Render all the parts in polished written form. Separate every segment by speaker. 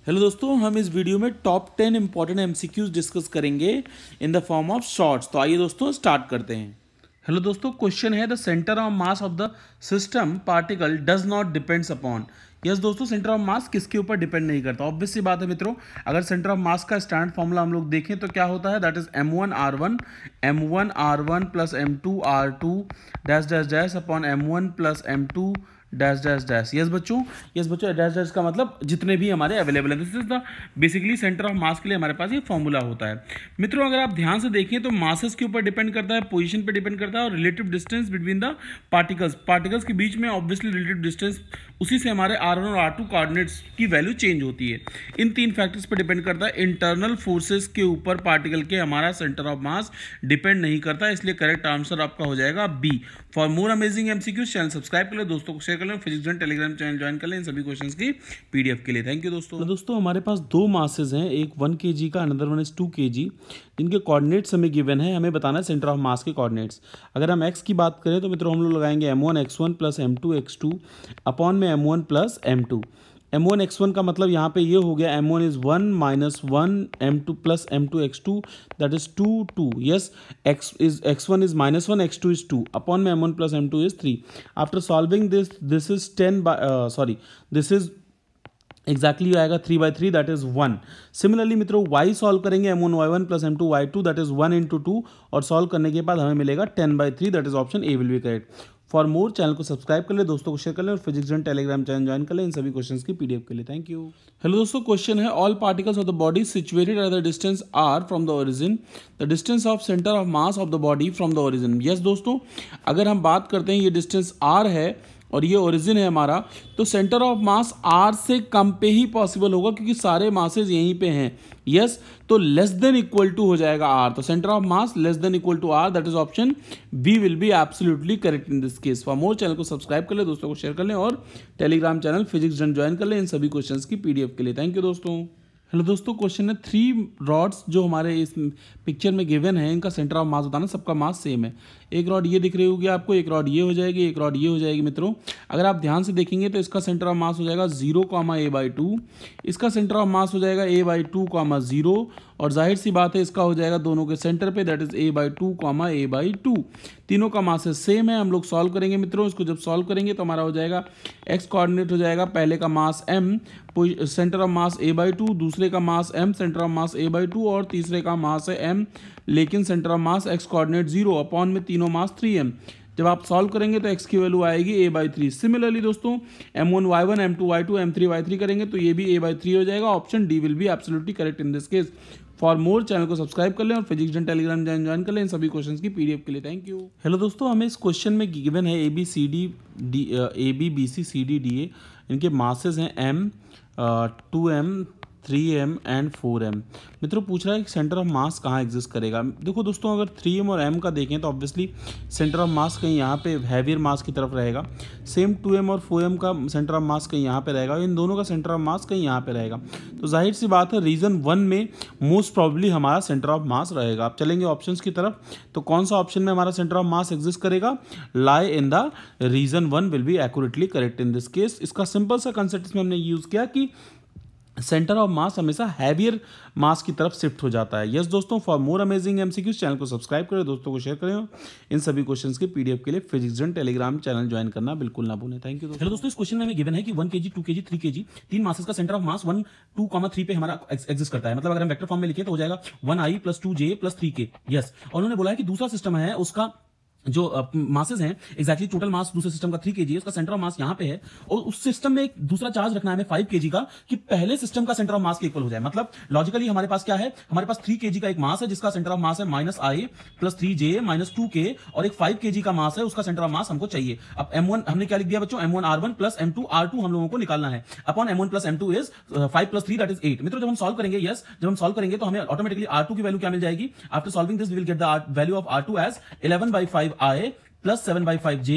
Speaker 1: Hello दोस्तों, हम इस वीडियो में टॉप 10 इंपॉर्टेंट एमसीक्यूज डिस्कस करेंगे in the form of shorts. तो आइए दोस्तों स्टार्ट करते हैं। हेलो दोस्तों, क्वेश्चन है the centre of mass of the system particle does not depends upon. Yes दोस्तों, सेंटर ऑफ मास किसके ऊपर डिपेंड नहीं करता। ऑब्वियस सी बात है मित्रों, अगर सेंटर ऑफ मास का स्टैंडर्ड फॉर्मूला हम लोग देखें तो क्या होता है, that is m1r1 plus m2r2 dash dash dash upon m1 plus m2 dash dash dash. Yes बच्चों डैश डैश का मतलब जितने भी हमारे अवेलेबल है। This is the basically centre of मास के लिए हमारे पास ये फॉर्मूला होता है। मित्रों अगर आप ध्यान से देखें तो मासेस के ऊपर डिपेंड करता है, पोजीशन पे डिपेंड करता है और relative distance between the particles के बीच में ऑब्वियसली रिलेटिव डिस्टेंस, उसी से हमारे r1 और r2 कोऑर्डिनेट्स की वैल्यू चेंज होती है। इन तीन फैक्टर्स पर डिपेंड करता है। इंटरनल फोर्सेस के ऊपर पार्टिकल के हमारा सेंटर ऑफ मास डिपेंड नहीं करता, इसलिए करेक्ट आंसर आपका हो जाएगा b. For more amazing MCQs channel subscribe कर ले, दोस्तों को शेयर कर लें, physics join Telegram channel join कर लें इन सभी क्वेश्चंस की पीडीएफ के लिए। थैंक यू दोस्तों। तो दोस्तों हमारे पास दो मासेस हैं, एक 1 kg का, अनदर वन इज 2 kg, जिनके कोऑर्डिनेट्स हमें गिवन है। हमें बताना है सेंटर ऑफ मास के कोऑर्डिनेट्स। अगर हम एक्स की बात करें तो मित्रों हम लोग लगाएंगे m1 x1 plus m2 x2 upon में m1 plus m2। m1 x1 का मतलब यहाँ पे ये हो गया m1 is 1 minus 1 m2 plus m2 x2 that is 2 2। Yes, x1 is minus 1 x2 is 2 upon में m1 plus m2 is 3। After solving this is 10 by this is exactly आएगा 3/3 दैट इज 1। सिमिलरली मित्रों y सॉल्व करेंगे m1 y1 plus m2 y2 that इज 1 into 2 और solve करने के बाद हमें मिलेगा 10/3 that is option A will be correct. For more channel को सब्सक्राइब कर ले, दोस्तों को शेयर कर ले और physics join Telegram channel join कर ले इन सभी क्वेश्चंस की पीडीएफ के लिए। Thank you. हेलो दोस्तों, क्वेश्चन है all particles of the body situated at the distance r from the origin, the distance of centre of mass of the body from the origin. Yes दोस्तों, अगर हम बात करते हैं ये डिस्टेंस r है और ये ओरिजिन है हमारा, तो सेंटर ऑफ मास r से कम पे ही पॉसिबल होगा क्योंकि सारे मासेस यहीं पे हैं। यस, तो लेस देन इक्वल टू हो जाएगा r, तो centre of mass less than equal to r, that is option b will be absolutely correct in this case. For more channel को सब्सक्राइब कर ले, दोस्तों को शेयर कर लें और टेलीग्राम चैनल फिजिक्स ज्वाइन कर लें इन सभी क्वेश्चंस की पीडीएफ के लिए। थैंक यू दोस्तों। हेलो दोस्तों, क्वेश्चन है 3 रॉड्स जो हमारे इस पिक्चर में गिवन है, इनका सेंटर ऑफ मास बताना, सबका मास सेम है। एक रॉड ये दिख रही होगी आपको, एक रॉड ये हो जाएगी, एक रॉड ये हो जाएगी। मित्रों अगर आप ध्यान से देखेंगे तो इसका सेंटर ऑफ मास हो जाएगा 0, a/2, इसका सेंटर ऑफ मास हो जाएगा a/2, 0 और जाहिर सी बात है इसका हो जाएगा दोनों के सेंटर पे, दैट इज a/2, a/2। तीनों का मास सेम है। हम लोग सॉल्व करेंगे मित्रों, इसको जब सॉल्व करेंगे तो हमारा हो जाएगा x कोऑर्डिनेट हो जाएगा पहले का मास m, centre of mass a/2, दूसरे का मास m, centre of mass a/2 और तीसरे का मास है m, लेकिन centre of mass x coordinate 0 upon में तीनों मास 3m। जब आप सॉल्व करेंगे तो x की वैल्यू आएगी a/3। सिमिलरली दोस्तों m1 y1 m2 y2 m3 y3 करेंगे तो ये भी a/3 हो जाएगा। Option D will be absolutely correct in this case. For more channel को सब्सक्राइब कर लें और फिजिक्स जॉइन टेलीग्राम ज्वाइन कर लें इन सभी क्वेश्चंस की पीडीएफ के लिए। Thank you. हेलो दोस्तों, हमें इस क्वेश्चन में गिवन है A B B C C D D A, इनके मासेस हैं m, 2m, 3m and 4m। मित्रों पूछ रहा है कि सेंटर ऑफ मास कहाँ एग्जिस्ट करेगा। देखो दोस्तों, अगर 3m और m का देखें तो ऑब्वियसली सेंटर ऑफ मास कहीं यहाँ पे हैवियर मास की तरफ रहेगा। सेम 2m और 4m का सेंटर ऑफ मास कहीं यहाँ पे रहेगा, इन दोनों का सेंटर ऑफ मास कहीं यहाँ पे रहेगा। तो जाहिर सी बात है रीजन 1 में मोस्ट प्रॉब्ली हमारा सेंटर ऑफ मास रहेगा। आप चलेंगे ऑप्शंस की तरफ, तो कौन सा ऑप्शन में हमारा सेंटर ऑफ मास एग्जिस्ट करेगा, lie in the region 1 will be accurately correct in this case. इसका सिंपल सा कंसेप्ट इसमें हमने यूज किया कि सेंटर ऑफ मास हमेशा हैवियर मास की तरफ शिफ्ट हो जाता है। यस दोस्तों, for more amazing MCQs channel को सब्सक्राइब करें, दोस्तों को शेयर करें इन सभी क्वेश्चंस के पीडीएफ के लिए physics join Telegram channel join करना बिल्कुल ना भूलें। Thank you. हेलो दोस्तों, इस क्वेश्चन में हमें गिवन है कि 1 kg 2 kg 3 kg तीन मासेस का सेंटर ऑफ मास 1 2 3 पे हमारा एग्जिस्ट करता है। मतलब अगर हम वेक्टर फॉर्म में लिखें तो हो जाएगा 1i + 2j + 3k। यस, और उन्होंने बोला है कि दूसरा सिस्टम है उसका जो मासेस हैं एग्जैक्टली टोटल मास दूसरे सिस्टम का 3 kg है, उसका सेंटर ऑफ मास यहाँ पे है और उस सिस्टम में एक दूसरा चार्ज रखना है हमें 5 kg का कि पहले सिस्टम का सेंटर ऑफ मास के इक्वल हो जाए। मतलब लॉजिकली हमारे पास क्या है, हमारे पास 3 kg का एक मास है जिसका सेंटर ऑफ मास है -i + 3j - 2k और एक 5 kg का मास है, उसका सेंटर ऑफ मास हमको चाहिए। अब m1 हमने क्या लिख दिया बच्चों, m1r1 + m2r2 हम लोगों को निकालना है upon m1 + m2 is 5 + 3 that is 8। मित्रों जब हम सॉल्व करेंगे, जब हम सॉल्व करेंगे तो हमें ऑटोमेटिकली r2 की वैल्यू क्या मिल जाएगी। After solving this we will get the value of r2 as 11/5i plus 7/5j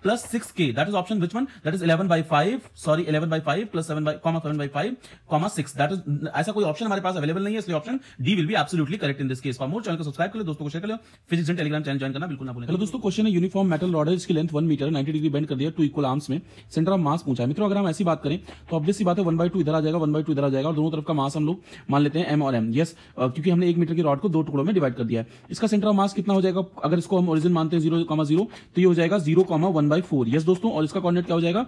Speaker 1: plus 6k. That is option which one? That is 11/5. Sorry, 11/5 plus 7/5, 6. That is ऐसा कोई option हमारे पास available नहीं है, इसलिए option D will be absolutely correct in this case. For more channel को subscribe कर लो, दोस्तों को शेयर कर लो, physics and Telegram channel join करना बिल्कुल ना भूलें. हेलो दोस्तों, क्वेश्चन है यूनिफॉर्म मेटल रॉड है, इसकी लेंथ 1 मीटर 90 डिग्री बेंड कर दिया 2 इक्वल आर्म्स में, सेंटर ऑफ मास पूछा है. मित्रों अगर हम ऐसी बात करें तो ऑब्वियस सी बात है 1/2 इधर आ जाएगा, 1/2 इधर आ जाएगा और दोनों तरफ का मास हम लोग मान लेते हैं m और m. यस, क्योंकि हमने 1 मीटर की रॉड को 2 टुकड़ों में डिवाइड कर दिया है. इसका सेंटर ऑफ मास कितना हो जाएगा? अगर इसको हम ओरिजिन मानते हैं 0,0 तो ये हो जाएगा 0,1/4. यस दोस्तों, और इसका कोऑर्डिनेट क्या हो जाएगा?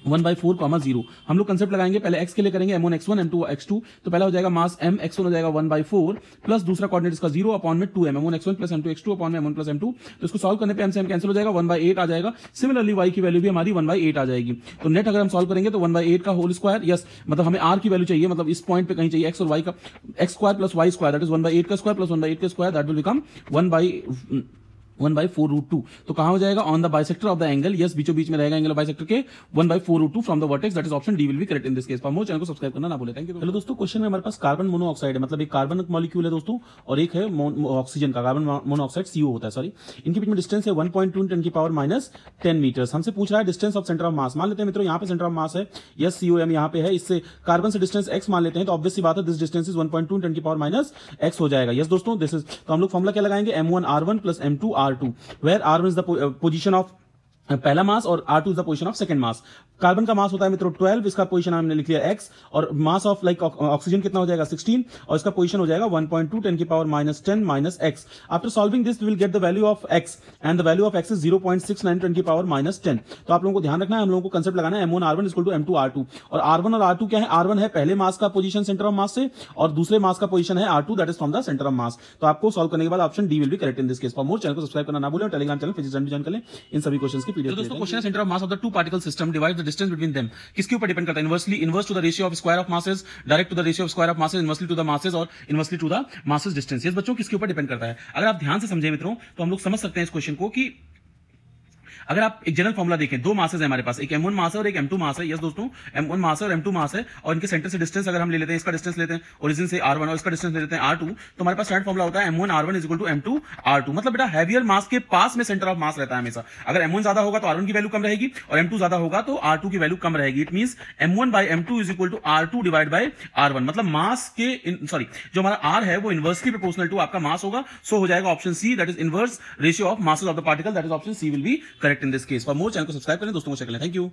Speaker 1: 1/4,0. हम लोग कंसेप्ट लगाएंगे, पहले x के लिए करेंगे m1 x1 m2 x2. तो पहला हो जाएगा मास m x1 हो जाएगा 1/4 प्लस दूसरा कोऑर्डिनेट इसका 0 अपॉन में 2m, m1 x1 plus m2 x2 upon में m1 प्लस m2. तो इसको सॉल्व करने पे m से m कैंसिल हो जाएगा, 1/8 आ जाएगा. सिमिलरली y की वैल्यू भी हमारी 1/8 आ जाएगी. तो नेट अगर हम सॉल्व करेंगे तो 1/8 का होल स्क्वायर. यस, मतलब हमें r की वैल्यू चाहिए, मतलब इस पॉइंट पे कहीं चाहिए x और y का x square plus y square, that is 1/8 का स्क्वायर प्लस 1/8 का स्क्वायर, दैट विल बिकम 1/4√2. तो कहां हो जाएगा? On the bisector of the angle. Yes, बीचों बीच में रहेगा एंगल बाइसेक्टर के 1/4√2 from the vertex. That is option D will be correct in this case. For more channel को सब्सक्राइब करना ना भूलें. Thank you. हेलो दोस्तों, क्वेश्चन में हमारे पास कार्बन मोनोऑक्साइड है, मतलब एक कार्बन मॉलिक्यूल है दोस्तों और एक है ऑक्सीजन का, कार्बन मोनोऑक्साइड CO होता है, सॉरी. इनके बीच में डिस्टेंस है 1.2 10 की पावर -10 मीटर्स. हमसे पूछ रहा है डिस्टेंस ऑफ सेंटर ऑफ मास. मान लेते हैं मित्रों यहाँ पे सेंटर ऑफ मास है, यस COM यहाँ पे है, इससे कार्बन से डिस्टेंस x मान लेते हैं. तो ऑब्वियस सी बात है दिस डिस्टेंस इज 1.2 10 की पावर -x हो जाएगा. यस दोस्तों, दिस इज, तो हम लोग फॉर्मुला क्या लगाएंगे? m1r1 plus m2r2, where r1 is the position of पहला मास और R2 is the position of second mass. Carbon का मास होता है मित्रों 12, इसका पोजीशन हमने लिख लिया x, और मास ऑफ लाइक ऑक्सीजन कितना हो जाएगा 16, और इसका पोजीशन हो जाएगा 1.2 10 की power -10 x. After solving this we will get the value of x and the value of x is 0.69 10 की पावर -10. तो आप लोगों को ध्यान रखना है, हम लोगों को कंसेप्ट लगाना है m1r1 इक्वल टू m2r2. और r1 और r2 क्या है? r1 है पहले मास का पोजीशन सेंटर ऑफ मास से, और दूसरे मास का पोजीशन है r2 that is from the centre of मास. तो आपको सॉल्व करने के बाद option D will be correct in this case. For more channel को सब्सक्राइब करना ना भूलें और Telegram channel physics and join कर लें. इन सभी क्वेश्चंस की पीडीएफ. दोस्तों क्वेश्चन है centre of mass of the two particle system divide the distance between them. किसके ऊपर डिपेंड करता है? Inversely, inverse to the ratio of square of masses, direct to the ratio of square of masses, inversely to the masses और inversely to the masses distance. ये बच्चों किसके ऊपर depend करता है? अगर आप ध्यान से समझे मित्रों तो हम लोग समझ सकते हैं इस क्वेश्चन को कि अगर आप एक जनरल फॉर्मुला देखें, दो मासेस है हमारे पास, एक m1 मास है और एक m2 मास है. यस दोस्तों, m1 मास है और m2 मास है, और इनके सेंटर से डिस्टेंस अगर हम ले लेते हैं, इसका डिस्टेंस लेते हैं ओरिजिन से r1 और इसका डिस्टेंस ले लेते हैं r2, तो हमारे पास स्टैंडर्ड फॉर्मुला होता है m1 r1 equal to m2 r2. मतलब बेटा हैवियर मास के पास में सेंटर ऑफ मास रहता है हमेशा. अगर m1 ज्यादा होगा तो r1 की वैल्यू कम रहेगी और m2 ज्यादा होगा तो r2 की वैल्यू कम रहेगी. It means m1 by m2 is equal to r2 divide by r1. मतलब मास के सॉरी जो हमारा r है वो इनवर्सली प्रोपोर्शनल टू आपका मास होगा. सो हो जाएगा option C, that is inverse ratio of masses of the particle. That is option C will be correct in this case. For more channel को सब्सक्राइब करें, दोस्तों को शेयर करें. Thank you.